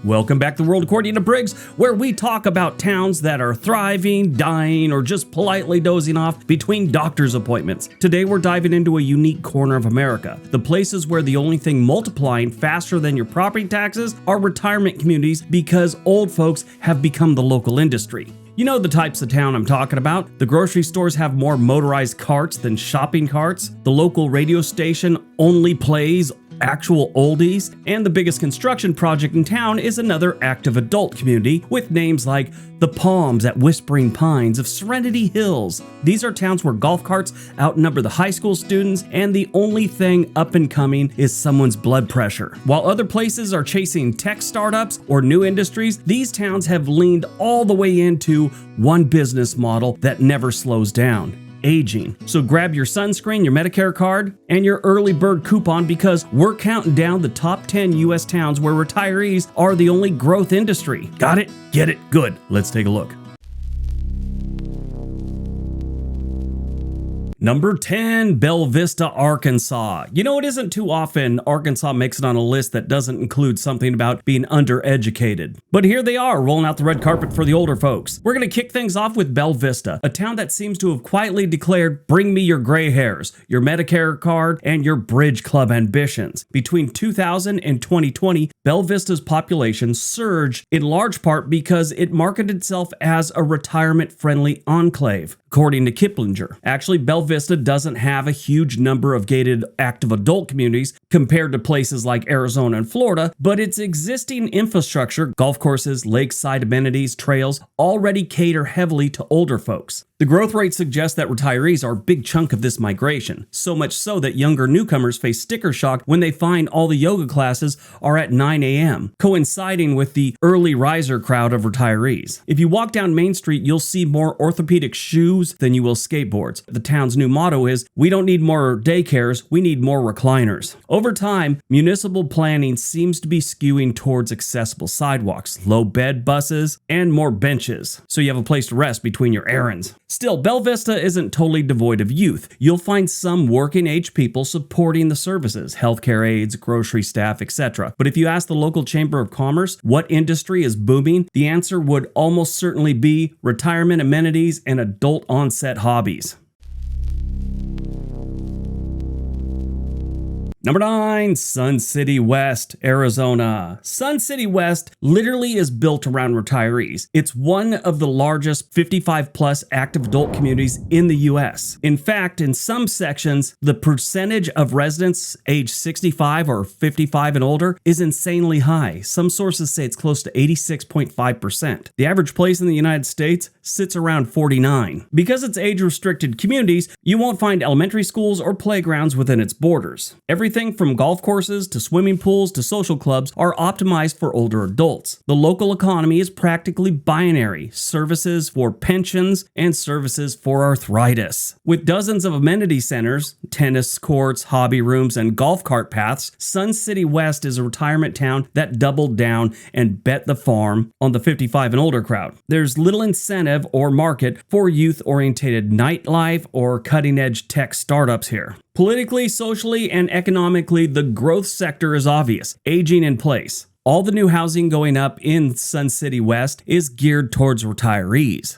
Welcome back to World According to Briggs, where we talk about towns that are thriving, dying, or just politely dozing off between doctor's appointments. Today we're diving into a unique corner of America, the places where the only thing multiplying faster than your property taxes are retirement communities because old folks have become the local industry. You know the types of town I'm talking about. The grocery stores have more motorized carts than shopping carts. The local radio station only plays actual oldies, and the biggest construction project in town is another active adult community with names like the Palms at Whispering Pines of Serenity Hills. These are towns where golf carts outnumber the high school students, and the only thing up and coming is someone's blood pressure. While other places are chasing tech startups or new industries, these towns have leaned all the way into one business model that never slows down: aging. So grab your sunscreen, your Medicare card, and your early bird coupon because we're counting down the top 10 U.S. towns where retirees are the only growth industry. Got it? Get it? Good. Let's take a look. Number 10, Belle Vista, Arkansas. You know, it isn't too often Arkansas makes it on a list that doesn't include something about being undereducated. But here they are, rolling out the red carpet for the older folks. We're going to kick things off with Belle Vista, a town that seems to have quietly declared, bring me your gray hairs, your Medicare card, and your Bridge Club ambitions. Between 2000 and 2020, Belle Vista's population surged in large part because it marketed itself as a retirement-friendly enclave. According to Kiplinger, actually Belle Vista doesn't have a huge number of gated active adult communities compared to places like Arizona and Florida, but its existing infrastructure, golf courses, lakeside amenities, trails, already cater heavily to older folks. The growth rate suggests that retirees are a big chunk of this migration, so much so that younger newcomers face sticker shock when they find all the yoga classes are at 9 a.m., coinciding with the early riser crowd of retirees. If you walk down Main Street, you'll see more orthopedic shoes than you will skateboards. The town's new motto is, we don't need more daycares, we need more recliners. Over time, municipal planning seems to be skewing towards accessible sidewalks, low bed buses, and more benches, so you have a place to rest between your errands. Still, Belle Vista isn't totally devoid of youth. You'll find some working-age people supporting the services, healthcare aides, grocery staff, etc. But if you ask the local Chamber of Commerce what industry is booming, the answer would almost certainly be retirement amenities and adult onset hobbies. Number 9, Sun City West, Arizona. Sun City West literally is built around retirees. It's one of the largest 55-plus active adult communities in the U.S. In fact, in some sections, the percentage of residents age 65 or 55 and older is insanely high. Some sources say it's close to 86.5%. The average place in the United States sits around 49. Because it's age-restricted communities, you won't find elementary schools or playgrounds within its borders. Everything from golf courses to swimming pools to social clubs are optimized for older adults. The local economy is practically binary: services for pensions and services for arthritis. With dozens of amenity centers, tennis courts, hobby rooms, and golf cart paths, Sun City West is a retirement town that doubled down and bet the farm on the 55 and older crowd. There's little incentive or market for youth-oriented nightlife or cutting-edge tech startups here. Politically, socially, and economically, the growth sector is obvious: aging in place. All the new housing going up in Sun City West is geared towards retirees.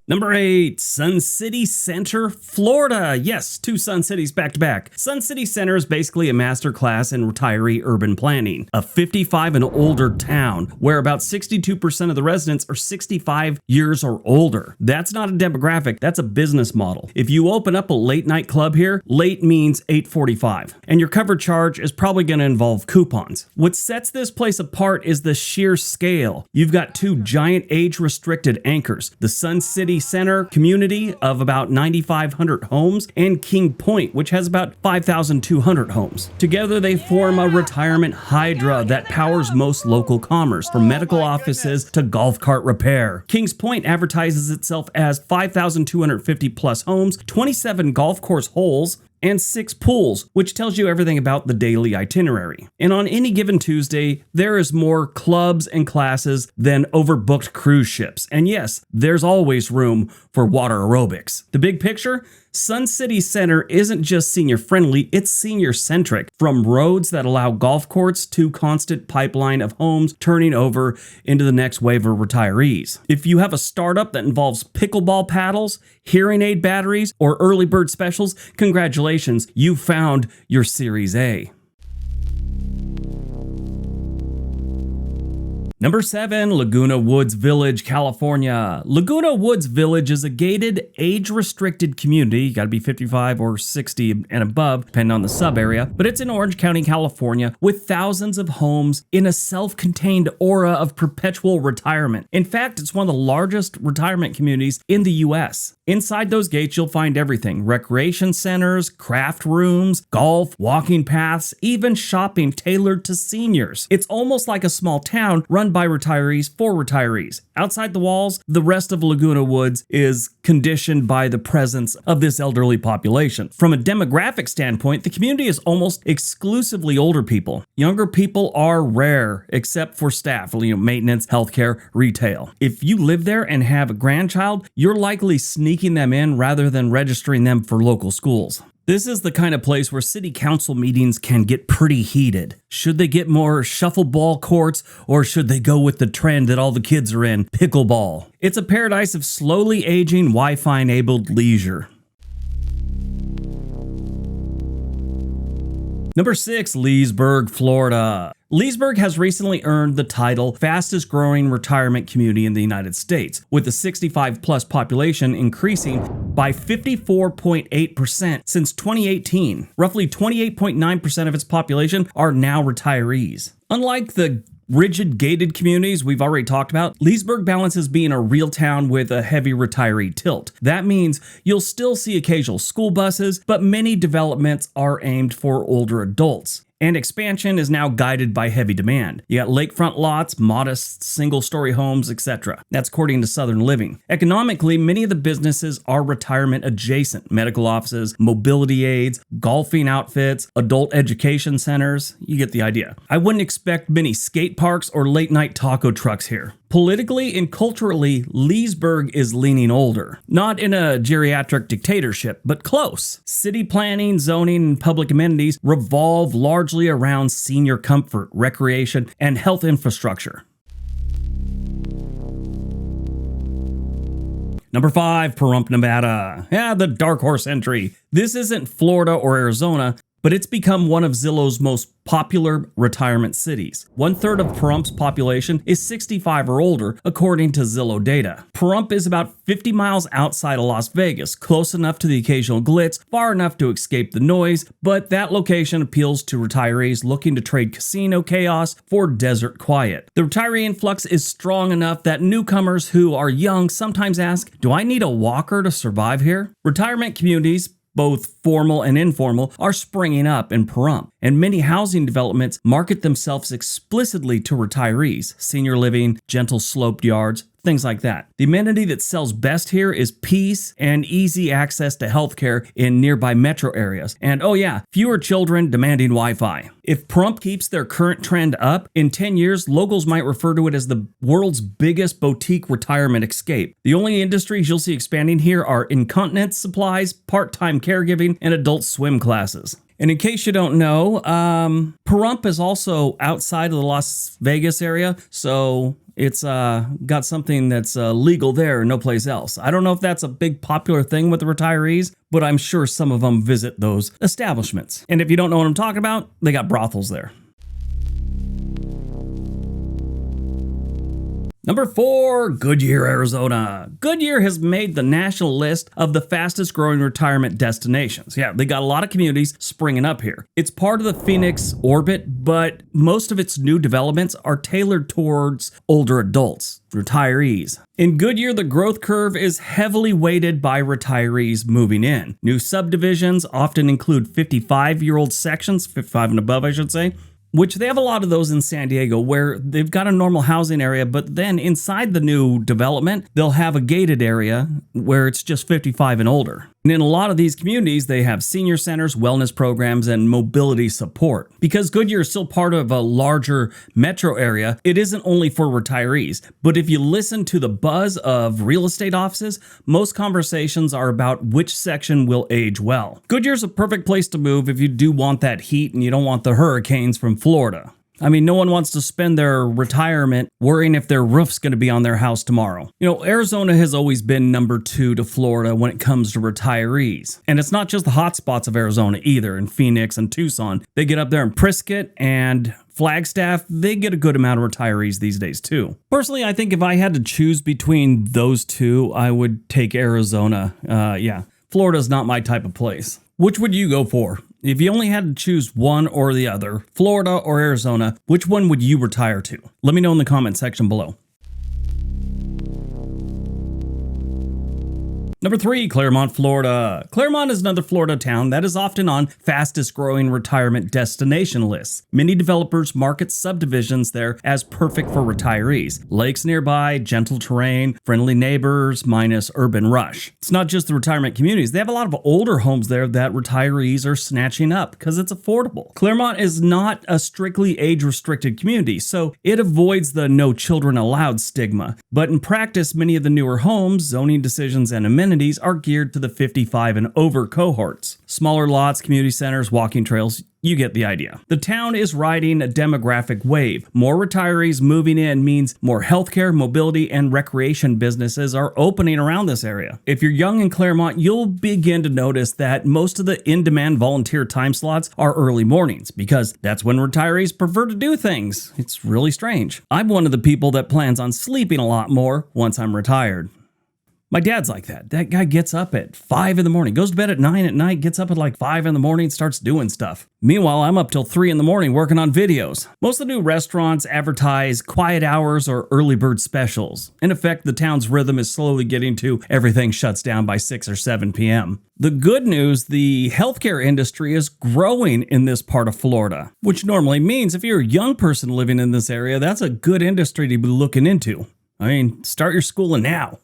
Number 8, Sun City Center, Florida. Yes, 2 Sun Cities back to back. Sun City Center is basically a masterclass in retiree urban planning, a 55 and older town where about 62% of the residents are 65 years or older. That's not a demographic, that's a business model. If you open up a late night club here, late means 8:45, and your cover charge is probably going to involve coupons. What sets this place apart is the sheer scale. You've got 2 giant age-restricted anchors, the Sun City Center community of about 9,500 homes and King Point, which has about 5,200 homes. Together they form a retirement hydra that powers most local commerce, from medical offices to golf cart repair. Kings Point advertises itself as 5,250 plus homes, 27 golf course holes, and 6 pools, which tells you everything about the daily itinerary. And on any given Tuesday, there is more clubs and classes than overbooked cruise ships. And yes, there's always room for water aerobics. The big picture? Sun City Center isn't just senior friendly, it's senior centric. From roads that allow golf courts to constant pipeline of homes turning over into the next wave of retirees. If you have a startup that involves pickleball paddles, hearing aid batteries, or early bird specials, congratulations, you found your Series A. Number 7, Laguna Woods Village, California. Laguna Woods Village is a gated, age-restricted community. You gotta be 55 or 60 and above, depending on the sub-area, but it's in Orange County, California, with thousands of homes in a self-contained aura of perpetual retirement. In fact, it's one of the largest retirement communities in the U.S. Inside those gates, you'll find everything: recreation centers, craft rooms, golf, walking paths, even shopping tailored to seniors. It's almost like a small town run by retirees for retirees. Outside the walls, the rest of Laguna Woods is conditioned by the presence of this elderly population. From a demographic standpoint, the community is almost exclusively older people. Younger people are rare, except for staff, maintenance, healthcare, retail. If you live there and have a grandchild, you're likely sneaking them in rather than registering them for local schools. This is the kind of place where city council meetings can get pretty heated. Should they get more shuffleball courts, or should they go with the trend that all the kids are in, pickleball? It's a paradise of slowly aging, Wi-Fi enabled leisure. Number 6, Leesburg, Florida. Leesburg has recently earned the title fastest growing retirement community in the United States, with the 65 plus population increasing by 54.8% since 2018. Roughly 28.9% of its population are now retirees. Unlike the rigid gated communities we've already talked about, Leesburg balances being a real town with a heavy retiree tilt. That means you'll still see occasional school buses, but many developments are aimed for older adults. And expansion is now guided by heavy demand. You got lakefront lots, modest single-story homes, etc. That's according to Southern Living. Economically, many of the businesses are retirement adjacent. Medical offices, mobility aids, golfing outfits, adult education centers. You get the idea. I wouldn't expect many skate parks or late-night taco trucks here. Politically and culturally, Leesburg is leaning older. Not in a geriatric dictatorship, but close. City planning, zoning, and public amenities revolve largely around senior comfort, recreation, and health infrastructure. Number 5, Pahrump, Nevada. The dark horse entry. This isn't Florida or Arizona, but it's become one of Zillow's most popular retirement cities. 1/3 of Pahrump's population is 65 or older, according to Zillow data. Pahrump is about 50 miles outside of Las Vegas, close enough to the occasional glitz, far enough to escape the noise, but that location appeals to retirees looking to trade casino chaos for desert quiet. The retiree influx is strong enough that newcomers who are young sometimes ask, "Do I need a walker to survive here?" Retirement communities, both formal and informal, are springing up in Pahrump, and many housing developments market themselves explicitly to retirees: senior living, gentle sloped yards, things like that. The amenity that sells best here is peace and easy access to healthcare in nearby metro areas. And fewer children demanding Wi-Fi. If Pahrump keeps their current trend up, in 10 years, locals might refer to it as the world's biggest boutique retirement escape. The only industries you'll see expanding here are incontinence supplies, part-time caregiving, and adult swim classes. And in case you don't know, Pahrump is also outside of the Las Vegas area, so it's got something that's legal there and no place else. I don't know if that's a big popular thing with the retirees, but I'm sure some of them visit those establishments. And if you don't know what I'm talking about, they got brothels there. Number 4, Goodyear, Arizona. Goodyear has made the national list of the fastest growing retirement destinations. They got a lot of communities springing up here. It's part of the Phoenix orbit, but most of its new developments are tailored towards older adults, retirees. In Goodyear, the growth curve is heavily weighted by retirees moving in. New subdivisions often include 55-year-old sections, 55 and above, I should say, which they have a lot of those in San Diego, where they've got a normal housing area, but then inside the new development, they'll have a gated area where it's just 55 and older. And in a lot of these communities, they have senior centers, wellness programs, and mobility support. Because Goodyear is still part of a larger metro area, it isn't only for retirees. But if you listen to the buzz of real estate offices, most conversations are about which section will age well. Goodyear's a perfect place to move if you do want that heat and you don't want the hurricanes from Florida. I mean, no one wants to spend their retirement worrying if their roof's going to be on their house tomorrow. You know, Arizona has always been number 2 to Florida when it comes to retirees. And it's not just the hotspots of Arizona either, in Phoenix and Tucson. They get up there in Prescott and Flagstaff, they get a good amount of retirees these days too. Personally, I think if I had to choose between those two, I would take Arizona. Yeah, Florida's not my type of place. Which would you go for? If you only had to choose one or the other, Florida or Arizona, which one would you retire to? Let me know in the comment section below. Number 3, Clermont, Florida. Clermont is another Florida town that is often on fastest growing retirement destination lists. Many developers market subdivisions there as perfect for retirees. Lakes nearby, gentle terrain, friendly neighbors, minus urban rush. It's not just the retirement communities. They have a lot of older homes there that retirees are snatching up because it's affordable. Clermont is not a strictly age-restricted community, so it avoids the no children allowed stigma. But in practice, many of the newer homes, zoning decisions, and amenities are geared to the 55 and over cohorts. Smaller lots, community centers, walking trails, you get the idea. The town is riding a demographic wave. More retirees moving in means more healthcare, mobility, and recreation businesses are opening around this area. If you're young in Clermont, you'll begin to notice that most of the in-demand volunteer time slots are early mornings because that's when retirees prefer to do things. It's really strange. I'm one of the people that plans on sleeping a lot more once I'm retired. My dad's like that. That guy gets up at 5 in the morning, goes to bed at 9 at night, gets up at like 5 in the morning, starts doing stuff. Meanwhile, I'm up till 3 in the morning working on videos. Most of the new restaurants advertise quiet hours or early bird specials. In effect, the town's rhythm is slowly getting to everything shuts down by 6 or 7 p.m. The good news, the healthcare industry is growing in this part of Florida, which normally means if you're a young person living in this area, that's a good industry to be looking into. I mean, start your schooling now.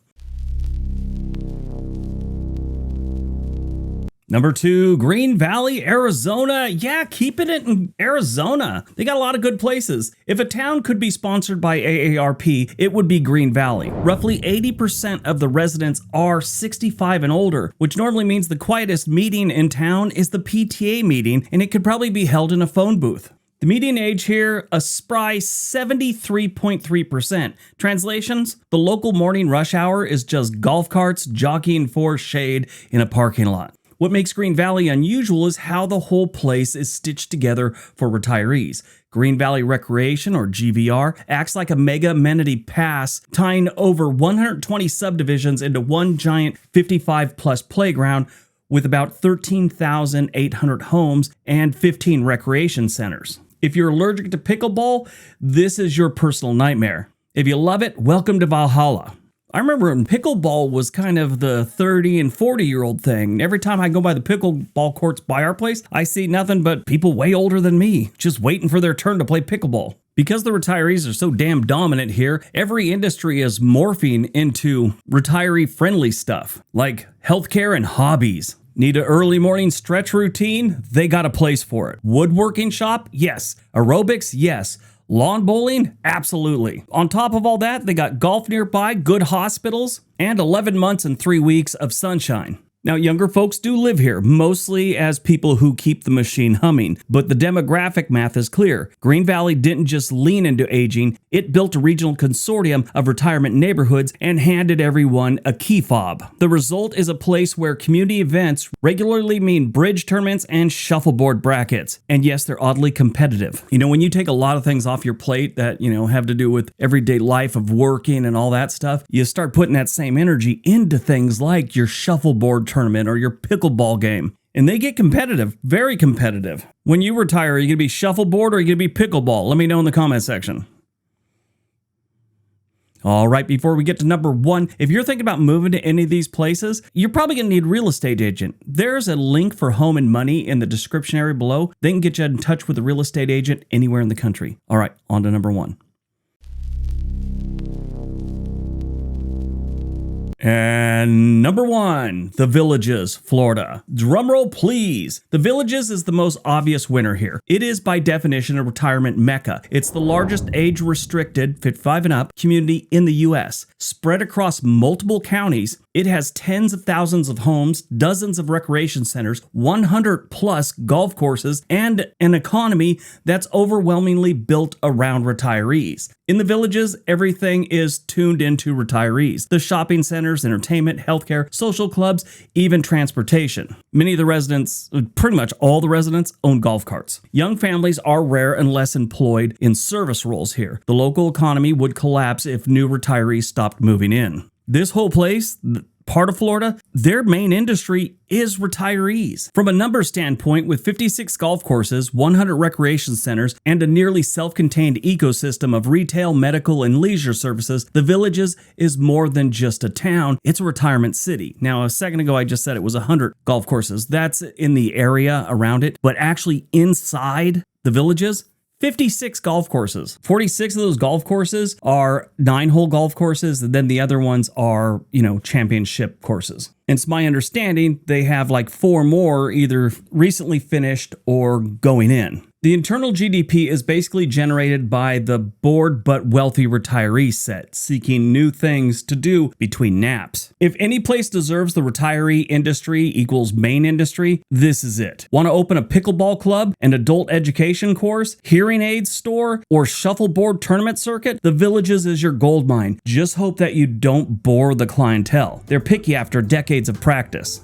Number 2, Green Valley, Arizona. Yeah, keep it in Arizona. They got a lot of good places. If a town could be sponsored by AARP, it would be Green Valley. Roughly 80% of the residents are 65 and older, which normally means the quietest meeting in town is the PTA meeting, and it could probably be held in a phone booth. The median age here, a spry 73.3%. Translations, the local morning rush hour is just golf carts jockeying for shade in a parking lot. What makes Green Valley unusual is how the whole place is stitched together for retirees. Green Valley Recreation, or GVR, acts like a mega amenity pass, tying over 120 subdivisions into one giant 55-plus playground with about 13,800 homes and 15 recreation centers. If you're allergic to pickleball, this is your personal nightmare. If you love it, welcome to Valhalla. I remember when pickleball was kind of the 30 and 40-year-old thing. Every time I go by the pickleball courts by our place, I see nothing but people way older than me, just waiting for their turn to play pickleball. Because the retirees are so damn dominant here, every industry is morphing into retiree-friendly stuff, like healthcare and hobbies. Need an early morning stretch routine? They got a place for it. Woodworking shop? Yes. Aerobics? Yes. Lawn bowling? Absolutely. On top of all that, they got golf nearby, good hospitals, and 11 months and 3 weeks of sunshine. Now, younger folks do live here, mostly as people who keep the machine humming, but the demographic math is clear. Green Valley didn't just lean into aging, it built a regional consortium of retirement neighborhoods and handed everyone a key fob. The result is a place where community events regularly mean bridge tournaments and shuffleboard brackets. And yes, they're oddly competitive. You know, when you take a lot of things off your plate that, have to do with everyday life of working and all that stuff, you start putting that same energy into things like your shuffleboard tournament or your pickleball game. And they get competitive, very competitive. When you retire, are you going to be shuffleboard or are you going to be pickleball? Let me know in the comment section. All right, before we get to number 1, if you're thinking about moving to any of these places, you're probably going to need a real estate agent. There's a link for Home and Money in the description area below. They can get you in touch with a real estate agent anywhere in the country. All right, on to number 1. And number 1, The Villages, Florida. Drumroll please. The Villages is the most obvious winner here. It is by definition a retirement mecca. It's the largest age-restricted 55 and up community in the U.S. Spread across multiple counties, it has tens of thousands of homes, dozens of recreation centers, 100 plus golf courses, and an economy that's overwhelmingly built around retirees. In the Villages, everything is tuned into retirees. The shopping centers, entertainment, healthcare, social clubs, even transportation. Many of the residents, pretty much all the residents, own golf carts. Young families are rare unless employed in service roles here. The local economy would collapse if new retirees stopped moving in. This whole place, part of Florida, their main industry is retirees. From a numbers standpoint, with 56 golf courses, 100 recreation centers, and a nearly self-contained ecosystem of retail, medical, and leisure services, the Villages is more than just a town, it's a retirement city. Now, a second ago, I just said it was 100 golf courses. That's in the area around it, but actually inside the Villages, 56 golf courses. 46 of those golf courses are 9-hole golf courses, and then the other ones are, championship courses. And it's my understanding they have like 4 more either recently finished or going in. The internal GDP is basically generated by the bored but wealthy retiree set, seeking new things to do between naps. If any place deserves the retiree industry equals main industry, this is it. Want to open a pickleball club, an adult education course, hearing aids store, or shuffleboard tournament circuit? The Villages is your gold mine. Just hope that you don't bore the clientele. They're picky after decades of practice.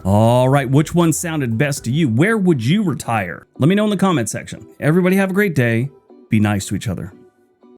All right, which one sounded best to you? Where would you retire? Let me know in the comment section. Everybody have a great day. Be nice to each other.